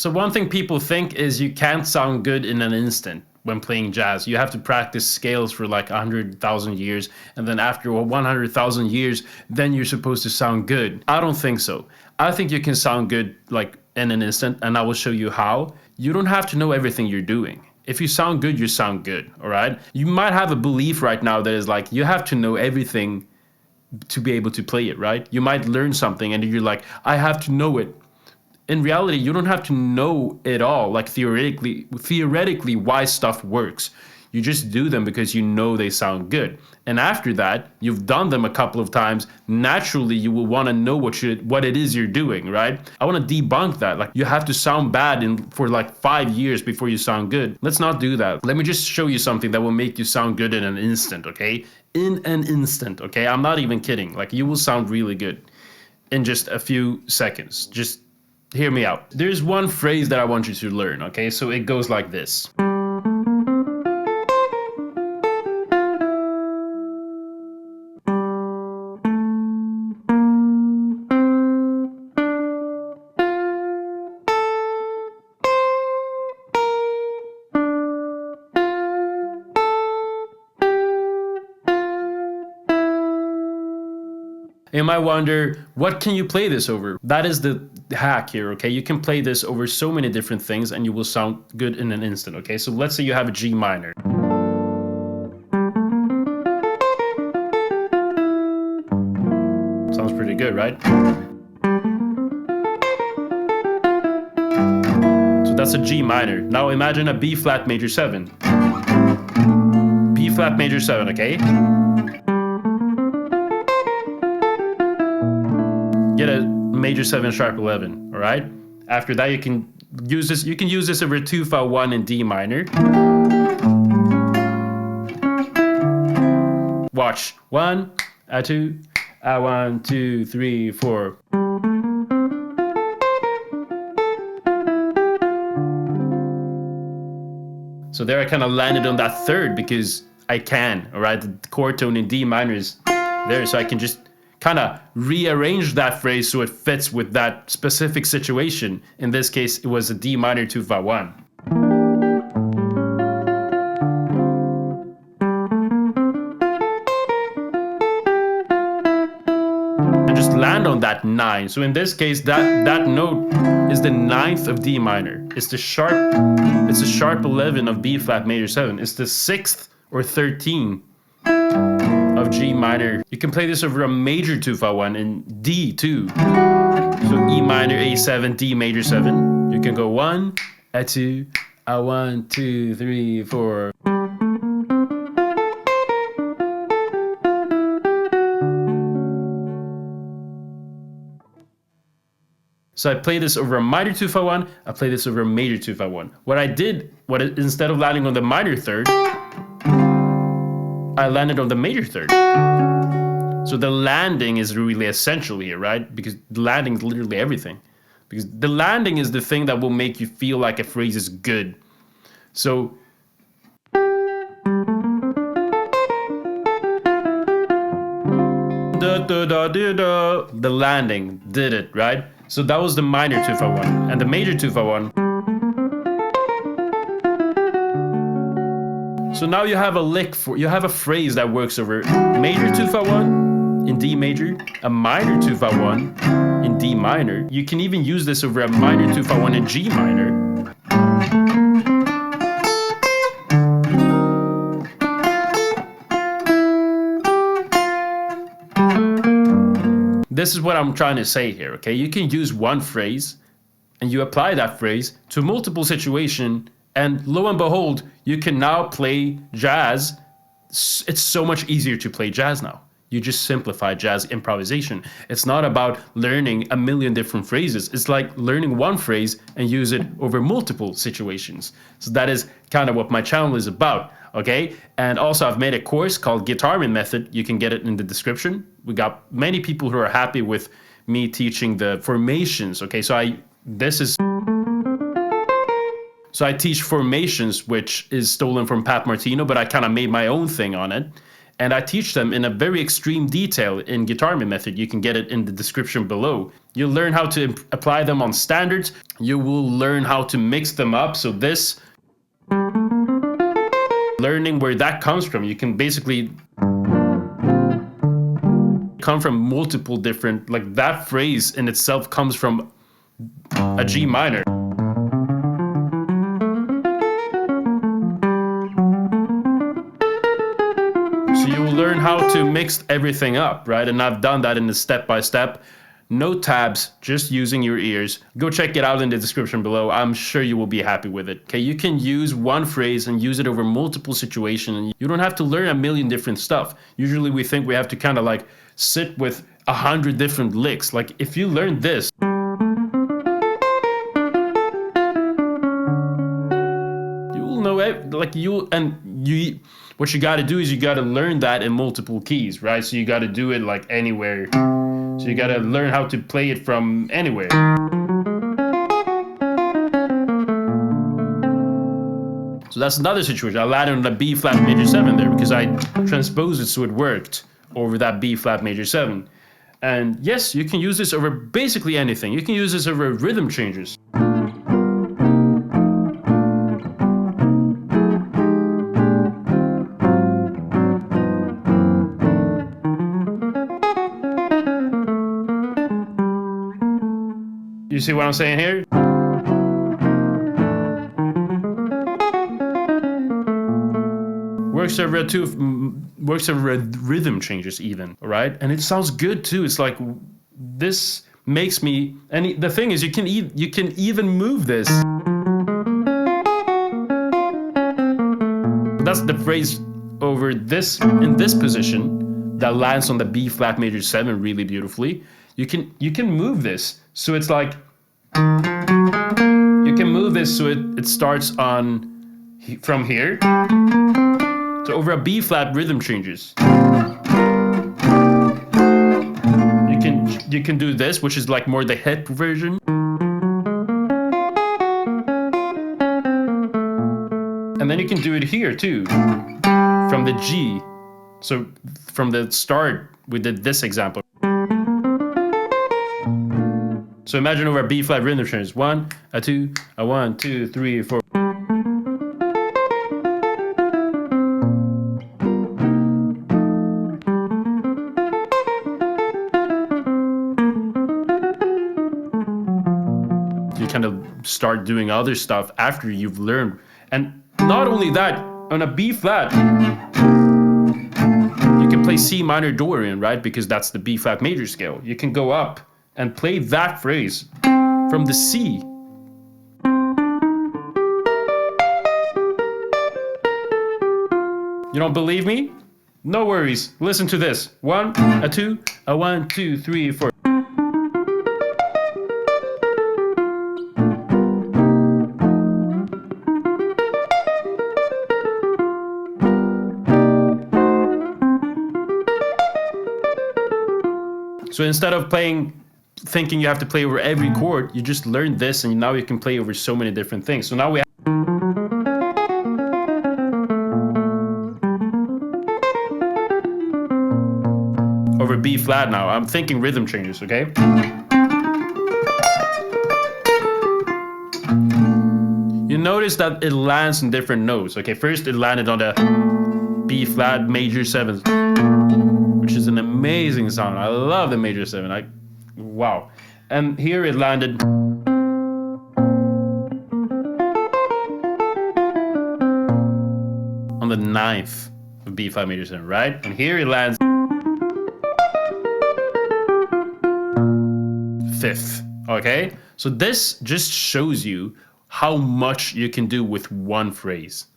So one thing people think is you can't sound good in an instant when playing jazz. You have to practice scales for like 100,000 years, and then after 100,000 years, then you're supposed to sound good. I don't think so. I think you can sound good like in an instant, and I will show you how. You don't have to know everything you're doing. If you sound good, you sound good, all right? You might have a belief right now that is like, you have to know everything to be able to play it, right? You might learn something and you're like, I have to know it. In reality, you don't have to know it all, like theoretically why stuff works. You just do them because you know they sound good. And after that, you've done them a couple of times. Naturally, you will want to know what it is you're doing, right? I want to debunk that. Like, you have to sound bad for like 5 years before you sound good. Let's not do that. Let me just show you something that will make you sound good in an instant, okay? In an instant, okay? I'm not even kidding. Like, you will sound really good in just a few seconds. Just hear me out. There's one phrase that I want you to learn, okay? So it goes like this. You might wonder, what can you play this over? That is the hack here, okay? You can play this over so many different things and you will sound good in an instant, okay? So let's say you have a G minor. Sounds pretty good, right? So that's a G minor. Now imagine a B flat major 7. B flat major 7, okay? Get a major 7 sharp 11, all right? After that, you can use this over 2 file 1 in D minor. Watch. 1, 2, 1, 2, 3, 4. So there I kind of landed on that third because I can, all right? The chord tone in D minor is there, so I can just kind of rearrange that phrase so it fits with that specific situation. In this case, it was a D minor 2 file 1. And just land on that 9. So in this case, that note is the 9th of D minor. It's the sharp 11 of B flat major 7. It's the 6th or 13 of G minor. You can play this over a major 2 file 1 in D too. So E minor, A7, D major 7. You can go 1, 2, 1, 2, 3, 4. So I play this over a minor 2 file 1, I play this over a major 2 file 1. Instead of landing on the minor third, I landed on the major third. So the landing is really essential here, right? Because the landing is literally everything. Because the landing is the thing that will make you feel like a phrase is good. So the landing did it, right? So that was the minor 2 file 1. And the major 2 file 1. So now you have a phrase that works over major 2 file 1 in D major, a minor 2 file 1 in D minor. You can even use this over a minor 2 file 1 in G minor. This is what I'm trying to say here, okay? You can use one phrase and you apply that phrase to multiple situations. And lo and behold, you can now play jazz. It's so much easier to play jazz now. You just simplify jazz improvisation. It's not about learning a million different phrases. It's like learning one phrase and use it over multiple situations. So that is kind of what my channel is about, okay? And also I've made a course called Guitarman Method. You can get it in the description. We got many people who are happy with me teaching the formations, okay? So I teach formations, which is stolen from Pat Martino, but I kind of made my own thing on it. And I teach them in a very extreme detail in Guitar Me Method. You can get it in the description below. You'll learn how to apply them on standards. You will learn how to mix them up. So this, learning where that comes from, you can basically come from multiple different, like that phrase in itself comes from a G minor. So you will learn how to mix everything up, right? And I've done that in the step-by-step. No tabs, just using your ears. Go check it out in the description below. I'm sure you will be happy with it. Okay, you can use one phrase and use it over multiple situations. You don't have to learn a million different stuff. Usually we think we have to kind of like sit with 100 different licks. Like if you learn this, you will know it. Like you, what you got to do is you got to learn that in multiple keys, right? So you got to do it like anywhere. So you got to learn how to play it from anywhere. So that's another situation. I landed on the B flat major 7 there because I transposed it so it worked over that B flat major 7. And yes, you can use this over basically anything. You can use this over rhythm changes. You see what I'm saying here? Works over rhythm changes even, all right? And it sounds good too. It's like this makes me, and the thing is you can even move this. That's the phrase over this in this position that lands on the B flat major 7 really beautifully. You can move this. So it's like you can move this so it starts on from here. So over a B flat rhythm changes. You can do this, which is like more the hip version. And then you can do it here too, from the G. So from the start, we did this example. So imagine over a B flat rhythm changes. 1, a 2, a 1, 2, 3, 4. You kind of start doing other stuff after you've learned. And not only that, on a B flat, you can play C minor Dorian, right? Because that's the B flat major scale. You can go up and play that phrase from the C. You don't believe me? No worries. Listen to this. 1, a 2, a 1, 2, 3, 4. So instead of thinking you have to play over every chord, you just learn this and now you can play over so many different things. So now we have over B flat now. I'm thinking rhythm changes, okay? You notice that it lands in different notes. Okay, first it landed on the B flat major 7, which is an amazing sound. I love the major 7. Wow. And here it landed on the 9th of B flat major 7, right? And here it lands 5th, okay? So this just shows you how much you can do with one phrase,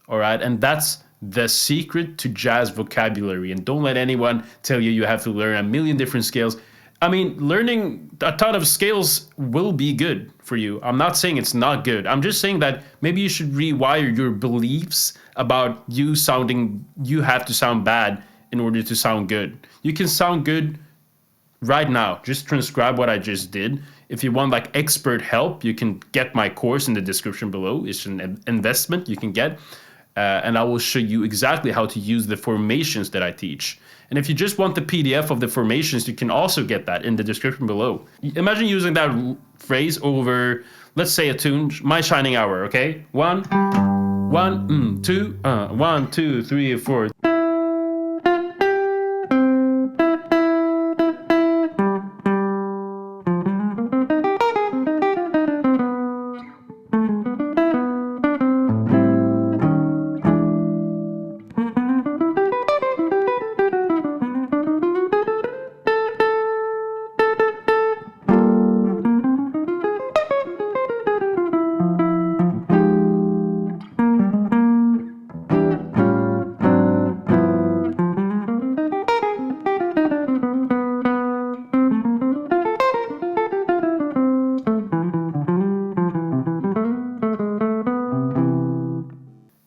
all right? And that's the secret to jazz vocabulary. And don't let anyone tell you have to learn a million different scales. I mean, learning a ton of scales will be good for you. I'm not saying it's not good. I'm just saying that maybe you should rewire your beliefs about you have to sound bad in order to sound good. You can sound good right now. Just transcribe what I just did. If you want like expert help, you can get my course in the description below. It's an investment you can get. and I will show you exactly how to use the formations that I teach. And if you just want the PDF of the formations, you can also get that in the description below. Imagine using that phrase over, let's say, a tune, My Shining Hour, okay? 1, 2, 1, 2, 3, 4.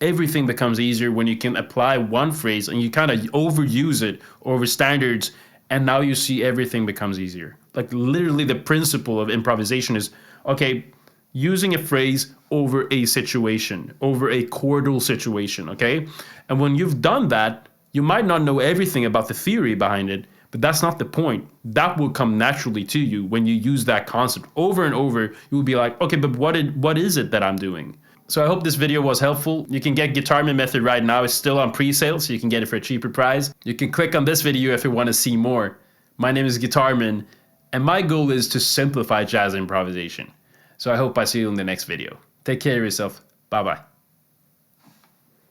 Everything becomes easier when you can apply one phrase and you kind of overuse it over standards, and now you see everything becomes easier. Like literally the principle of improvisation is, okay, using a phrase over a situation, over a chordal situation, okay? And when you've done that, you might not know everything about the theory behind it, but that's not the point. That will come naturally to you when you use that concept over and over. You will be like, okay, but what is it that I'm doing? So I hope this video was helpful. You can get Guitarman Method right now. It's still on pre-sale, so you can get it for a cheaper price. You can click on this video if you want to see more. My name is Guitarman, and my goal is to simplify jazz improvisation. So I hope I see you in the next video. Take care of yourself. Bye-bye.